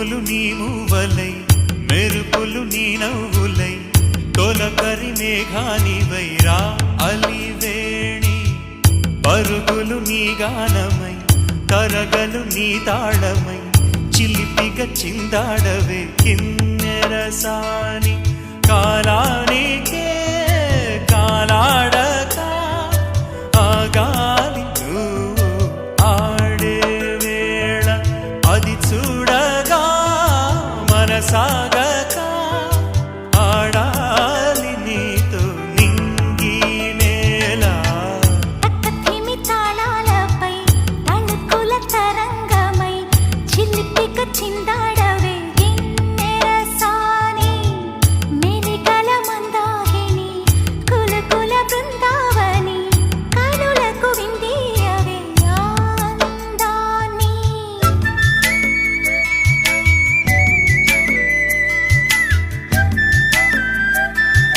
పువ్వులు నీ మూవలై మెరుపులు నీ నవ్వులై తొలకరి మేఘానివై రా అలివేణి పరుగులు నీ గానమై తరగలు నీ తాళమై చిలిపిగా చిందాడవే కిన్నెరసాని కాలానికే కాలాడక ఆగాలి నువ్వు ఆడే వేళ అది చూడగా మనసా